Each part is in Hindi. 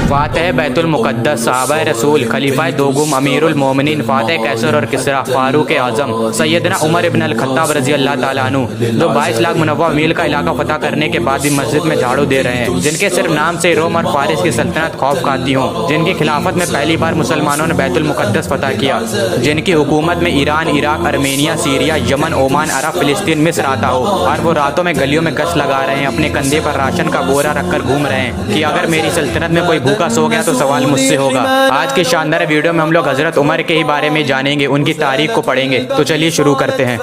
फातह बैतुल मुक़द्दस, साहबा रसूल, खलीफा दोगुम, अमीरुल मोमिनीन, फातह कैसर और किसरा, फारूक आज़म सैयदना उमर इब्न अल खत्ताब रज़ी अल्लाह ताला अन्हु, जो 22 लाख मुनव्वा मील का इलाका फतह करने के बाद भी मस्जिद में झाड़ू दे रहे हैं, जिनके सिर्फ नाम से रोम और फारिस की सल्तनत खौफ खाती हो, जिनकी खिलाफत में पहली बार मुसलमानों ने बैतुल मुक़द्दस फतह किया, जिनकी हुकूमत में Iran, Iraq, Armenia, Syria, Yemen, Oman, Arab, फिलिस्तीन, मिस्र आता हो, और वो रातों में गलियों में गश्त लगा रहे हैं, अपने कंधे पर राशन का बोरा रखकर घूम रहे हैं कि अगर मेरी सल्तनत में कोई भूखा सो गया तो सवाल मुझसे होगा। आज की शानदार वीडियो में हम लोग हजरत उमर के ही बारे में जानेंगे, उनकी तारीख को पढ़ेंगे। तो चलिए शुरू करते हैं।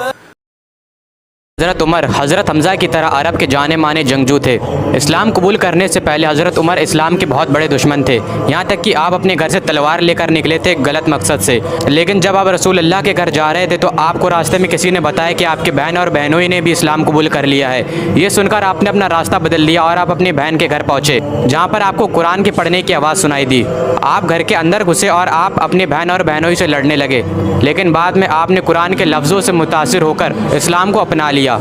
हज़रत उमर हज़रत हमज़ा की तरह अरब के जाने माने जंगजू थे। इस्लाम कबूल करने से पहले हज़रत उमर इस्लाम के बहुत बड़े दुश्मन थे, यहाँ तक कि आप अपने घर से तलवार लेकर निकले थे गलत मकसद से। लेकिन जब आप रसूल अल्लाह के घर जा रहे थे तो आपको रास्ते में किसी ने बताया कि आपके बहन और बहनों ने भी इस्लाम कबूल कर लिया है। ये सुनकर आपने अपना रास्ता बदल लिया और आप अपनी बहन के घर पहुँचे, जहाँ पर आपको कुरान के पढ़ने की आवाज़ सुनाई दी। आप घर के अंदर घुसे और आप अपनी बहन और बहनों से लड़ने लगे, लेकिन बाद में आपने कुरान के लफ्ज़ों से मुतासिर होकर इस्लाम को अपना लिया।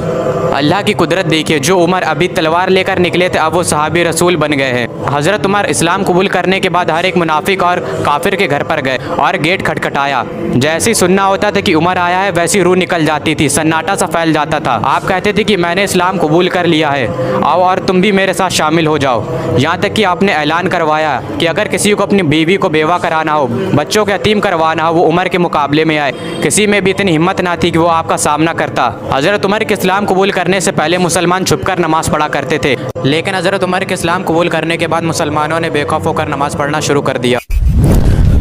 अल्लाह की कुदरत देखिए, जो उमर अभी तलवार लेकर निकले थे अब वो सहाबी रसूल बन गए हैं। हज़रत उमर इस्लाम कबूल करने के बाद हर एक मुनाफिक और काफिर के घर पर गए और गेट खटखटाया। जैसे ही सुनना होता था कि उमर आया है वैसी रूह निकल जाती थी, सन्नाटा सा फैल जाता था। आप कहते थे कि मैंने इस्लाम कबूल कर लिया है, आओ और तुम भी मेरे साथ शामिल हो जाओ। यहाँ तक कि आपने ऐलान करवाया कि अगर किसी को अपनी बीवी को बेवा कराना हो, बच्चों को यतीम करवाना हो, वो उमर के मुकाबले में आए। किसी में भी इतनी हिम्मत ना थी कि वो आपका सामना करता। हज़रत उमर के इस्लाम कबूल करने से पहले मुसलमान छुपकर नमाज पढ़ा करते थे, लेकिन हज़रत उमर के इस्लाम कबूल करने के बाद मुसलमानों ने बेखौफ होकर नमाज पढ़ना शुरू कर दिया।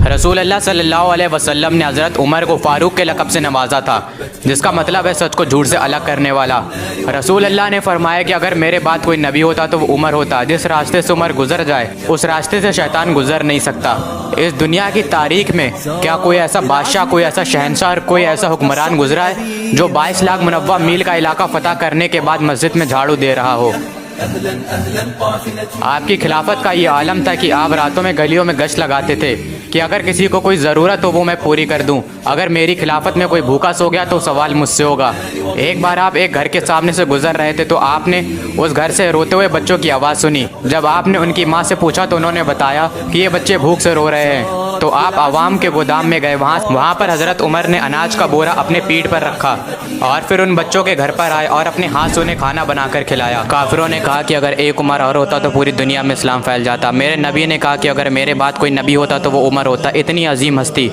रसूल अल्लाह सल्लल्लाहु अलैहि वसल्लम ने हज़रत उमर को फ़ारूक के लक़ब से नवाजा था, जिसका मतलब है सच को झूठ से अलग करने वाला। रसूल अल्लाह ने फरमाया कि अगर मेरे बाद कोई नबी होता तो वो उमर होता। जिस रास्ते से उमर गुजर जाए उस रास्ते से शैतान गुजर नहीं सकता। इस दुनिया की तारीख में क्या कोई ऐसा बादशाह, कोई ऐसा शहंशाह और कोई ऐसा हुक्मरान गुजरा है जो 22 लाख मुनव्वा मील का इलाका फ़तह करने के बाद मस्जिद में झाड़ू दे रहा हो? आपकी खिलाफत का ये आलम था कि आप रातों में गलियों में गश्त लगाते थे कि अगर किसी को कोई ज़रूरत हो वो मैं पूरी कर दूं। अगर मेरी खिलाफत में कोई भूखा सो गया तो सवाल मुझसे होगा। एक बार आप एक घर के सामने से गुजर रहे थे तो आपने उस घर से रोते हुए बच्चों की आवाज़ सुनी। जब आपने उनकी माँ से पूछा तो उन्होंने बताया कि ये बच्चे भूख से रो रहे हैं। तो आप आवाम के गोदाम में गए, वहाँ पर हज़रत उमर ने अनाज का बोरा अपने पीठ पर रखा और फिर उन बच्चों के घर पर आए और अपने हाथ से उन्हें खाना बनाकर खिलाया। काफिरों ने कहा कि अगर एक उमर और होता तो पूरी दुनिया में इस्लाम फैल जाता। मेरे नबी ने कहा कि अगर मेरे बाद कोई नबी होता तो वो उमर होता। इतनी अजीम हस्ती